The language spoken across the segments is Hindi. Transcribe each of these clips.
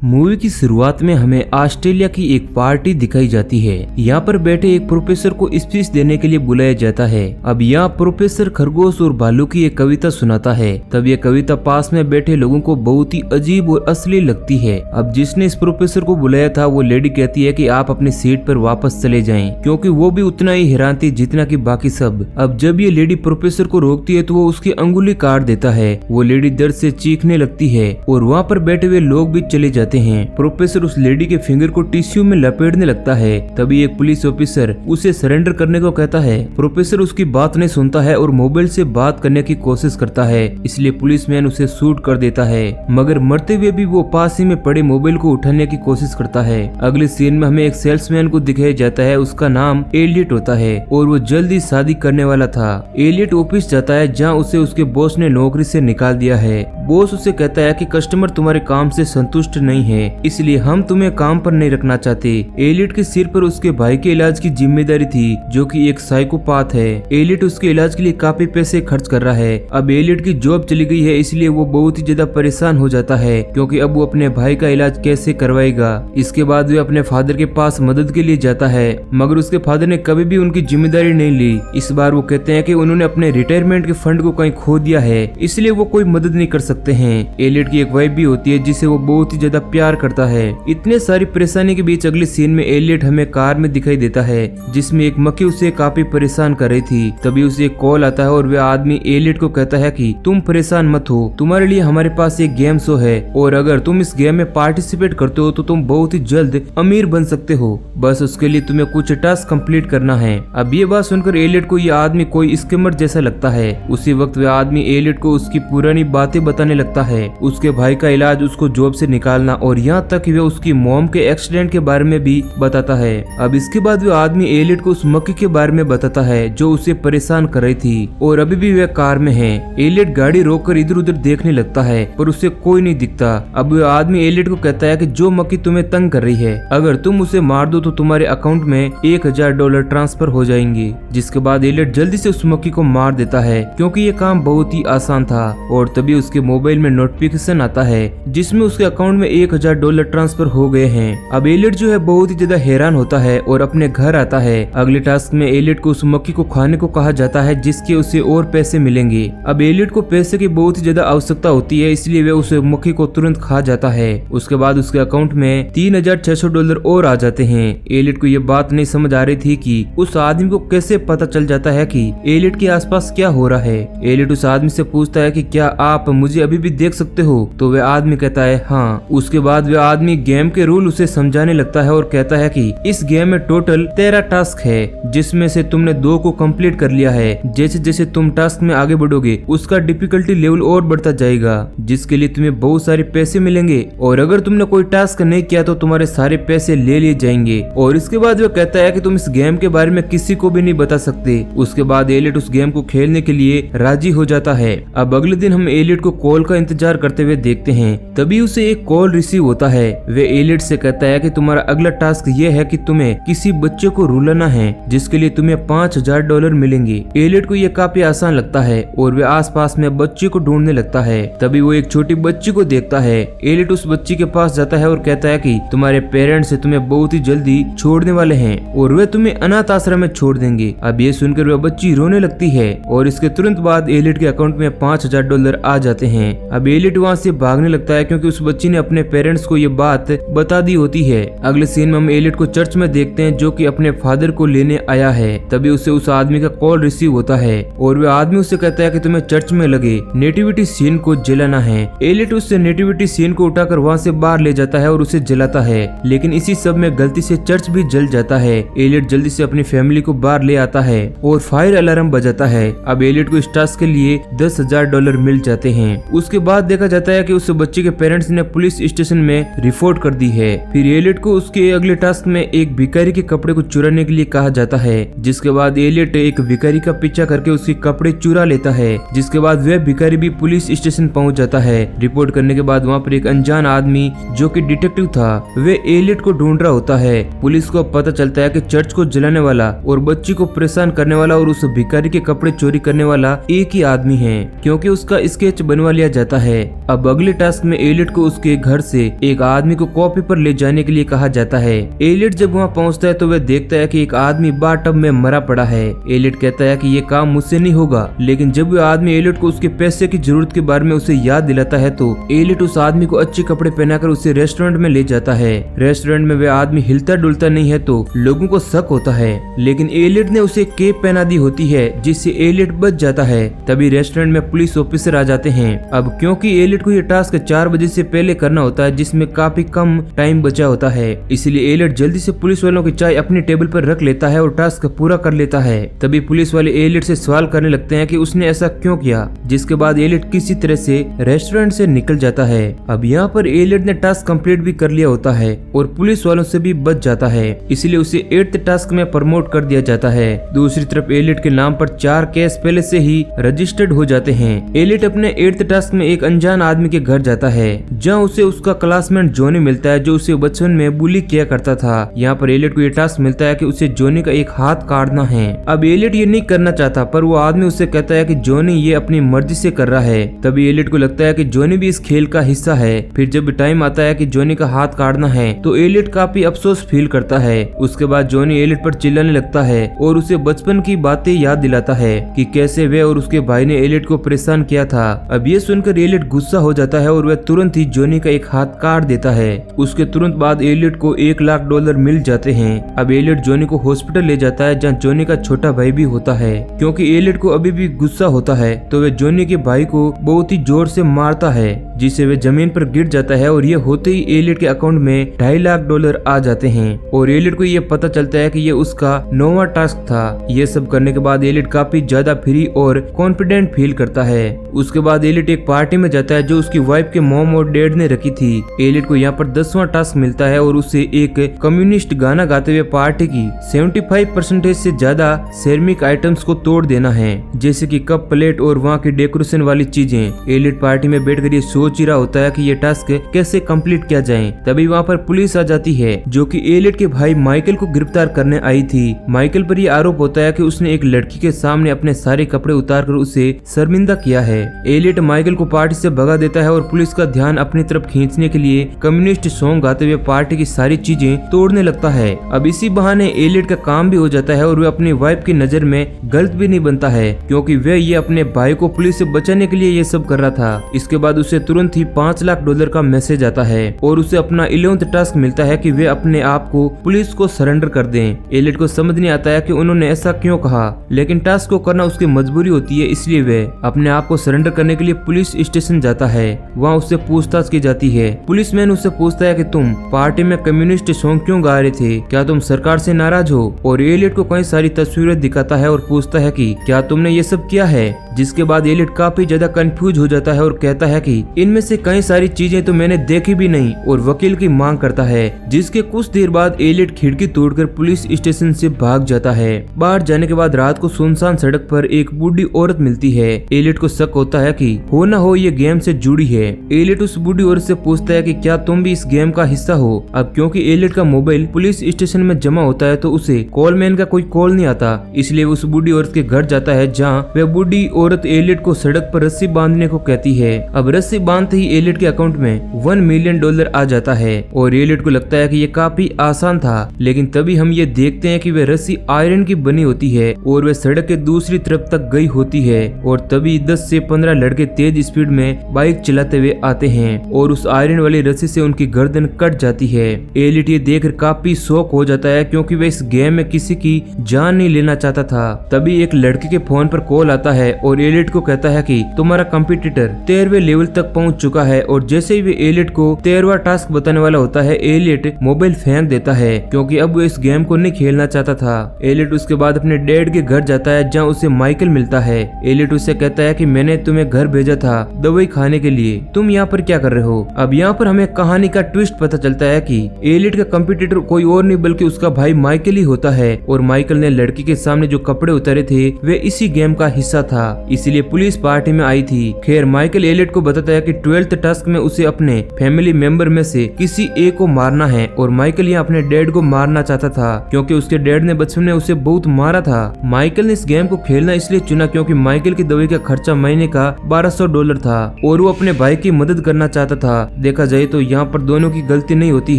मूवी की शुरुआत में हमें ऑस्ट्रेलिया की एक पार्टी दिखाई जाती है। यहाँ पर बैठे एक प्रोफेसर को स्पीच देने के लिए बुलाया जाता है। अब यहाँ प्रोफेसर खरगोश और भालू की एक कविता सुनाता है। तब यह कविता पास में बैठे लोगों को बहुत ही अजीब और असली लगती है। अब जिसने इस प्रोफेसर को बुलाया था वो लेडी कहती है कि आप अपनी सीट पर वापस चले जाएं, क्योंकि वो भी उतना ही हैरान थी जितना कि बाकी सब। अब जब ये लेडी प्रोफेसर को रोकती है तो वो उसकी अंगुली काट देता है। वो लेडी दर्द से चीखने लगती है और वहाँ पर बैठे हुए लोग भी चले जाते हैं। प्रोफेसर उस लेडी के फिंगर को टिश्यू में लपेटने लगता है। तभी एक पुलिस ऑफिसर उसे सरेंडर करने को कहता है। प्रोफेसर उसकी बात नहीं सुनता है और मोबाइल से बात करने की कोशिश करता है, इसलिए पुलिसमैन उसे शूट कर देता है। मगर मरते हुए भी वो पास ही में पड़े मोबाइल को उठाने की कोशिश करता है। अगले सीन में हमें एक सेल्समैन को दिखाया जाता है। उसका नाम एलियट होता है और वो जल्दी शादी करने वाला था। एलियट ऑफिस जाता है जहाँ उसे उसके बॉस ने नौकरी से निकाल दिया है। बॉस उसे कहता है कि कस्टमर तुम्हारे काम से संतुष्ट नहीं है, इसलिए हम तुम्हें काम पर नहीं रखना चाहते। एलियट के सिर पर उसके भाई के इलाज की जिम्मेदारी थी, जो कि एक साइकोपाथ है। एलियट उसके इलाज के लिए काफी पैसे खर्च कर रहा है। अब एलियट की जॉब चली गई है, इसलिए वो बहुत ही ज्यादा परेशान हो जाता है, क्योंकि अब वो अपने भाई का इलाज कैसे करवाएगा। इसके बाद वो अपने फादर के पास मदद के लिए जाता है, मगर उसके फादर ने कभी भी उनकी जिम्मेदारी नहीं ली। इस बार वो कहते हैं कि उन्होंने अपने रिटायरमेंट के फंड को कहीं खो दिया है, इसलिए वो कोई मदद नहीं कर सकते हैं। एलियट की एक वाइफ भी होती है जिसे वो बहुत ही ज्यादा प्यार करता है। इतने सारी परेशानी के बीच अगले सीन में एलियट हमें कार में दिखाई देता है, जिसमें एक मक्खी उसे काफी परेशान कर रही थी। तभी उसे एक कॉल आता है और वह आदमी एलियट को कहता है कि तुम परेशान मत हो, तुम्हारे लिए हमारे पास एक गेम शो है और अगर तुम इस गेम में पार्टिसिपेट करते हो तो तुम बहुत ही जल्द अमीर बन सकते हो। बस उसके लिए तुम्हें कुछ टास्क कंप्लीट करना है। अब ये बात सुनकर एलियट को यह आदमी कोई स्कैमर जैसा लगता है। उसी वक्त वह आदमी एलियट को उसकी पुरानी बातें बताने लगता है, उसके भाई का इलाज, उसको जॉब से निकालना और यहाँ तक कि वह उसकी मॉम के एक्सीडेंट के बारे में भी बताता है। अब इसके बाद वह आदमी एलियट को उस मक्खी के बारे में बताता है जो उसे परेशान कर रही थी और अभी भी वह कार में है। एलियट गाड़ी रोककर इधर उधर देखने लगता है पर उसे कोई नहीं दिखता। अब वह आदमी एलियट को कहता है कि जो मक्खी तुम्हें तंग कर रही है, अगर तुम उसे मार दो तो तुम्हारे अकाउंट में $1000 ट्रांसफर हो जाएंगे। जिसके बाद एलियट जल्दी से उस मक्खी को मार देता है, क्योंकि ये काम बहुत ही आसान था। और तभी उसके मोबाइल में नोटिफिकेशन आता है जिसमें उसके अकाउंट में $1000 ट्रांसफर हो गए हैं। अब एलियट जो है बहुत ही ज्यादा हैरान होता है और अपने घर आता है। अगले टास्क में एलियट को उस मक्खी को खाने को कहा जाता है, जिसके उसे और पैसे मिलेंगे। अब एलियट को पैसे की बहुत ही ज्यादा आवश्यकता होती है, इसलिए वह उस मक्खी को तुरंत खा जाता है। उसके बाद उसके अकाउंट में $3600 और आ जाते हैं। एलियट को यह बात नहीं समझ आ रही थी कि उस आदमी को कैसे पता चल जाता है कि एलियट के आसपास क्या हो रहा है। एलियट उस आदमी से पूछता है कि क्या आप मुझे अभी भी देख सकते हो, तो वह आदमी कहता है हाँ। उसके बाद वह आदमी गेम के रूल उसे समझाने लगता है और कहता है कि इस गेम में टोटल 13 टास्क है, जिसमें से तुमने 2 को कंप्लीट कर लिया है। जैसे जैसे तुम टास्क में आगे बढ़ोगे उसका डिफिकल्टी लेवल और बढ़ता जाएगा, जिसके लिए तुम्हें बहुत सारे पैसे मिलेंगे और अगर तुमने कोई टास्क नहीं किया तो तुम्हारे सारे पैसे ले लिए जाएंगे। और इसके बाद वह कहता है कि तुम इस गेम के बारे में किसी को भी नहीं बता सकते। उसके बाद एलियट उस गेम को खेलने के लिए राजी हो जाता है। अब अगले दिन हम एलियट को कॉल का इंतजार करते हुए देखते हैं। तभी उसे एक कॉल रिसीव होता है। वे एलियट से कहता है कि तुम्हारा अगला टास्क ये है कि तुम्हें किसी बच्चे को रुलाना है, जिसके लिए तुम्हें $5000 मिलेंगे। एलियट को यह काफी आसान लगता है और वे आसपास में बच्चे को ढूंढने लगता है। तभी वो एक छोटी बच्ची को देखता है। एलियट उस बच्ची के पास जाता है और कहता है कि तुम्हारे पेरेंट्स तुम्हें बहुत ही जल्दी छोड़ने वाले हैं और वे तुम्हें अनाथ आश्रम में छोड़ देंगे। अब ये सुनकर वह बच्ची रोने लगती है और इसके तुरंत बाद एलियट के अकाउंट में $5000 आ जाते हैं। अब एलियट वहाँ से भागने लगता है, क्योंकि उस बच्ची ने अपने पेरेंट्स को ये बात बता दी होती है। अगले सीन में हम एलियट को चर्च में देखते हैं, जो कि अपने फादर को लेने आया है। तभी उसे उस आदमी का कॉल रिसीव होता है और वह आदमी उसे कहता है कि तुम्हें चर्च में लगे नेटिविटी सीन को जलाना है। एलियट उससे नेटिविटी सीन को उठाकर वहाँ से बाहर ले जाता है और उसे जलाता है, लेकिन इसी सब में गलती से चर्च भी जल जाता है। एलियट जल्दी से अपनी फैमिली को बाहर ले आता है और फायर अलार्म बजाता है। अब एलियट को इस टास्क के लिए $10,000 मिल जाते हैं। उसके बाद देखा जाता है कि उस बच्चे के पेरेंट्स ने पुलिस स्टेशन में रिपोर्ट कर दी है। फिर एलियट को उसके अगले टास्क में एक भिखारी के कपड़े को चुराने के लिए कहा जाता है, जिसके बाद एलियट एक भिखारी का पीछा करके उसके कपड़े चुरा लेता है। जिसके बाद वह भिखारी भी पुलिस स्टेशन पहुंच जाता है। रिपोर्ट करने के बाद वहाँ पर एक अनजान आदमी जो कि डिटेक्टिव था, वे एलियट को ढूंढ रहा होता है। पुलिस को पता चलता है कि चर्च को जलाने वाला और बच्ची को परेशान करने वाला और उस भिखारी के कपड़े चोरी करने वाला एक ही आदमी है, क्योंकि उसका स्केच बनवा लिया जाता है। अब अगले टास्क में एलियट को उसके घर से एक आदमी को कॉपी पर ले जाने के लिए कहा जाता है। एलियट जब वहाँ पहुँचता है तो वह देखता है कि एक आदमी बाथटब में मरा पड़ा है। एलियट कहता है कि ये काम मुझसे नहीं होगा, लेकिन जब वह आदमी एलियट को उसके पैसे की जरूरत के बारे में उसे याद दिलाता है तो एलियट उस आदमी को अच्छे कपड़े पहनाकर उसे रेस्टोरेंट में ले जाता है। रेस्टोरेंट में वह आदमी हिलता डुलता नहीं है तो लोगों को शक होता है, लेकिन एलियट ने उसे केप पहना दी होती है जिससे एलियट बच जाता है। तभी रेस्टोरेंट में पुलिस ऑफिसर आ जाते हैं। अब क्योंकि एलियट को ये टास्क 4 बजे से पहले करना होता है जिसमें काफी कम टाइम बचा होता है, इसलिए एलियट जल्दी से पुलिस वालों की चाय अपनी टेबल पर रख लेता है और टास्क पूरा कर लेता है। तभी पुलिस वाले एलियट से सवाल करने लगते हैं कि उसने ऐसा क्यों किया, जिसके बाद एलियट किसी तरह से रेस्टोरेंट से निकल जाता है। अब यहाँ पर एलियट ने टास्क कंप्लीट भी कर लिया होता है और पुलिस वालों से भी बच जाता है, इसलिए उसे 8th टास्क में प्रमोट कर दिया जाता है। दूसरी तरफ एलियट के नाम पर 4 केस पहले से ही रजिस्टर्ड हो जाते हैं। एलियट अपने 8th टास्क में एक अनजान आदमी के घर जाता है जहाँ उसे उसका क्लासमेट जॉनी मिलता है जो उसे बचपन में बुली किया करता था। यहाँ पर एलियट को ये टास्क मिलता है कि उसे जॉनी का एक हाथ काटना है। अब एलियट ये नहीं करना चाहता पर वो आदमी उसे कहता है कि जॉनी ये अपनी मर्जी से कर रहा है। तभी एलियट को लगता है कि जॉनी भी इस खेल का हिस्सा है। फिर जब टाइम आता है कि जॉनी का हाथ काटना है तो एलियट काफी अफसोस फील करता है। उसके बाद जॉनी एलियट पर चिल्लाने लगता है और उसे बचपन की बातें याद दिलाता है कि कैसे वे और उसके भाई ने एलियट को परेशान किया था। अब ये सुनकर एलियट गुस्सा हो जाता है और वह तुरंत ही जॉनी का एक हाथ काट देता है। उसके तुरंत बाद एलियट को $1 लाख मिल जाते हैं। अब एलियट जॉनी को हॉस्पिटल ले जाता है जहाँ जॉनी का छोटा भाई भी होता है। क्योंकि एलियट को अभी भी गुस्सा होता है तो वह जॉनी के भाई को बहुत ही जोर से मारता है जिससे वह जमीन पर गिर जाता है और ये होते ही एलियट के अकाउंट में $2.5 लाख आ जाते हैं और एलियट को ये पता चलता है कि ये उसका 9वां टास्क था। ये सब करने के बाद एलियट काफी ज्यादा फ्री और कॉन्फिडेंट फील करता है। उसके बाद एलियट एक पार्टी में जाता है जो उसकी वाइफ के मॉम और डैड ने रखी थी। एलियट को यहाँ पर 10वां टास्क मिलता है और उसे एक कम्युनिस्ट गाना गाते हुए पार्टी की 75% से ज्यादा सेरेमिक आइटम्स को तोड़ देना है, जैसे कि कप प्लेट और वहाँ की डेकोरेशन वाली चीजें। एलियट पार्टी में बैठकर ये सोच ही रहा होता है कि ये टास्क कैसे कंप्लीट किया जाए। तभी वहाँ पर पुलिस आ जाती है जो कि एलियट के भाई माइकल को गिरफ्तार करने आई थी। माइकल पर यह आरोप होता है कि उसने एक लड़की के सामने अपने सारे कपड़े उतारकर उसे शर्मिंदा किया है। एलियट माइकल को पार्टी से भगा देता है और पुलिस का ध्यान अपनी तरफ खींचने के लिए कम्युनिस्ट सॉन्ग गाते हुए पार्टी की सारी चीजें तोड़ने लगता है। अब इसी बहाने एलियट का काम भी हो जाता है और वह अपनी वाइफ की नजर में गलत भी नहीं बनता है क्योंकि वह ये अपने भाई को पुलिस से बचाने के लिए ये सब कर रहा था। इसके बाद उसे तुरंत ही $5 लाख का मैसेज आता है और उसे अपना 11th टास्क मिलता है कि वे अपने आप को पुलिस को सरेंडर कर दें। एलियट को समझ नहीं आता है कि उन्होंने ऐसा क्यों कहा, लेकिन टास्क को करना उसकी मजबूरी होती है, इसलिए वे अपने आप को सरेंडर करने के लिए पुलिस स्टेशन जाता है। वहाँ उससे पूछताछ की जाती है। पुलिसमैन उससे पूछता है कि तुम पार्टी में कम्युनिस्ट सॉन्ग क्यों गा रहे थे, क्या तुम सरकार से नाराज हो? और एलियट को कई सारी तस्वीरें दिखाता है और पूछता है कि क्या तुमने ये सब किया है? जिसके बाद एलियट काफी ज्यादा कंफ्यूज हो जाता है और कहता है कि इनमें से कई सारी चीजें तो मैंने देखी भी नहीं और वकील की मांग करता है। जिसके कुछ देर बाद एलियट खिड़की तोड़कर पुलिस स्टेशन से भाग जाता है। बाहर जाने के बाद रात को सुनसान सड़क पर एक बूढ़ी औरत मिलती है। एलियट को शक होता है कि हो ना हो ये गेम से जुड़ी है। एलियट उस बूढ़ी औरत से पूछता है कि क्या तुम भी इस गेम का हिस्सा हो? अब क्योंकि एलियट का मोबाइल पुलिस स्टेशन में जमा होता है तो उसे कॉलमैन का कोई कॉल नहीं आता, इसलिए उस बूढ़ी औरत के घर जाता है जहाँ वह बूढ़ी औरत एलियट को सड़क पर रस्सी बांधने को कहती है। अब रस्सी बांधते ही एलियट के अकाउंट में $1 मिलियन आ जाता है और एलियट को लगता है कि ये काफी आसान था, लेकिन तभी हम ये देखते हैं कि वह रस्सी आयरन की बनी होती है और वह सड़क के दूसरी तरफ तक गई होती है और तभी 10 से 15 लड़के तेज स्पीड में बाइक चलाते हुए आते हैं और उस आयरन वाली रस्सी से उनकी गर्दन कट जाती है। एलियट ये देखकर काफी शॉक हो जाता है क्योंकि वह इस गेम में किसी की जान नहीं लेना चाहता था। तभी एक लड़के के फोन पर कॉल आता है और एलियट को कहता है कि तुम्हारा कंपटीटर 13वें लेवल तक पहुंच चुका है और जैसे ही वे एलियट को 13वां टास्क बताने वाला होता है एलियट मोबाइल फेंक देता है क्योंकि अब वो इस गेम को नहीं खेलना चाहता था। एलियट उसके बाद अपने डैड के घर जाता है जहाँ उसे माइकल मिलता है। एलियट उससे कहता है कि मैंने तुम्हें घर भेजा था दवाई खाने के लिए, तुम यहाँ पर क्या कर रहे हो? अब यहाँ पर हमें कहानी का ट्विस्ट पता चलता है कि एलियट का कंपटीटर कोई और नहीं बल्कि उसका भाई माइकल ही होता है और माइकल ने लड़की के सामने जो कपड़े उतारे थे वे इसी गेम का हिस्सा था। इसलिए पुलिस पार्टी में आई थी। खैर माइकल एलियट को बताता है कि 12th टास्क में उसे अपने फैमिली मेंबर में से किसी एक को मारना है और माइकल यहाँ अपने डैड को मारना चाहता था क्योंकि उसके डैड ने बचपन में उसे बहुत मारा था। माइकल ने इस गेम को खेलना इसलिए चुना क्योंकि माइकल की दवाई का खर्चा महीने का $1200 था और वो अपने भाई की मदद करना चाहता था। देखा जाए तो यहाँ पर दोनों की गलती नहीं होती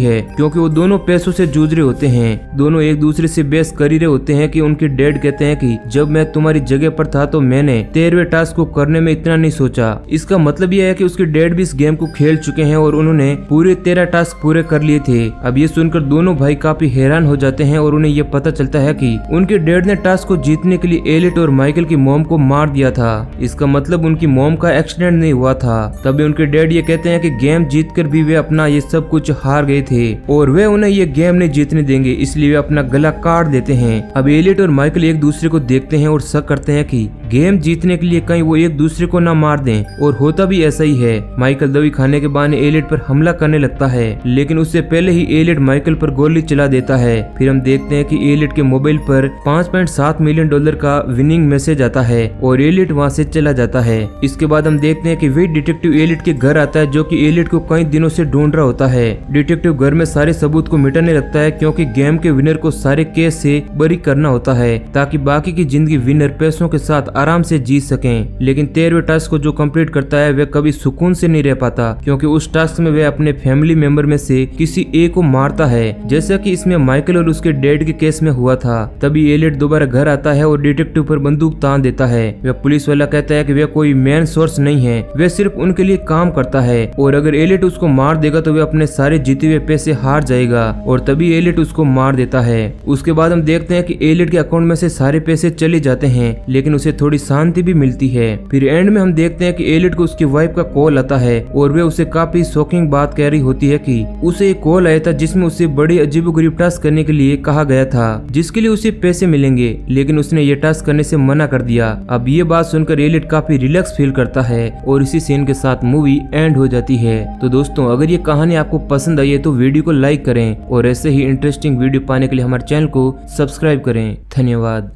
है क्योंकि वो दोनों पैसों से जूझ रहे होते हैं। दोनों एक दूसरे से बहस कर ही रहे होते हैं कि उनके डैड कहते हैं कि जब मैं तुम्हारी जगह पर था तो मैंने 13वें टास्क को करने में इतना नहीं सोचा। इसका मतलब यह है कि उसके डैड भी इस गेम को खेल चुके हैं और उन्होंने पूरे 13 टास्क पूरे कर लिए थे। अब ये सुनकर दोनों भाई काफी हैरान हो जाते हैं और उन्हें ये पता चलता है कि उनके डैड ने टास्क को जीतने के लिए एलियट और माइकल की मॉम को मार दिया था। इसका मतलब उनकी मॉम का एक्सीडेंट नहीं हुआ था। तभी उनके डैड ये कहते हैं कि गेम जीतकर भी वे अपना ये सब कुछ हार गए थे और वे उन्हें ये गेम नहीं जीतने देंगे, इसलिए वे अपना गला काट देते हैं। अब एलियट और माइकल एक दूसरे को देखते हैं और शक करते हैं कि गेम जीतने के लिए कहीं वो एक दूसरे को न मार दें और होता भी ऐसा ही है। माइकल दवाई खाने के बहाने एलियट पर हमला करने लगता है लेकिन उससे पहले ही एलियट माइकल पर गोली चला देता है। फिर हम देखते हैं कि एलियट के मोबाइल पर $5.7 मिलियन का विनिंग मैसेज आता है और एलियट वहां से चला जाता है। इसके बाद हम देखते हैं कि वही डिटेक्टिव एलियट के घर आता है जो कि एलियट को कई दिनों से ढूंढ रहा होता है। डिटेक्टिव घर में सारे सबूत को मिटाने लगता है क्योंकि गेम के विनर को सारे केस से बरी करना होता है ताकि बाकी की जिंदगी विनर पैसों के साथ आराम से जीत सकें। लेकिन 13वें टास्क को जो कंप्लीट करता है वह कभी सुकून से नहीं रह पाता क्योंकि उस टास्क में वह अपने फैमिली मेंबर में से किसी एक को मारता है जैसा कि इसमें माइकल और उसके डैड के केस में हुआ था। तभी एलियट दोबारा घर आता है और डिटेक्टिव पर बंदूक तान देता है। वह पुलिस वाला कहता है कि वह कोई मेन सोर्स नहीं है, वह सिर्फ उनके लिए काम करता है और अगर एलियट उसको मार देगा तो वह अपने सारे जीते हुए पैसे हार जाएगा और तभी एलियट उसको मार देता है। उसके बाद हम देखते हैं कि एलियट के अकाउंट में से सारे पैसे चले जाते हैं लेकिन उसे थोड़ी शांति भी मिलती है। फिर एंड में हम देखते हैं कि एलियट को उसकी वाइफ का कॉल आता है और वह उसे काफी शॉकिंग बात कह रही होती है कि उसे एक कॉल आया था जिसमें उसे बड़ी अजीबोगरीब टास्क करने के लिए कहा गया था जिसके लिए उसे पैसे मिलेंगे लेकिन उसने ये टास्क करने से मना कर दिया। अब ये बात सुनकर एलियट काफी रिलैक्स फील करता है और इसी सीन के साथ मूवी एंड हो जाती है। तो दोस्तों अगर ये कहानी आपको पसंद आई है तो वीडियो को लाइक करें और ऐसे ही इंटरेस्टिंग वीडियो पाने के लिए हमारे चैनल को सब्सक्राइब करें। धन्यवाद।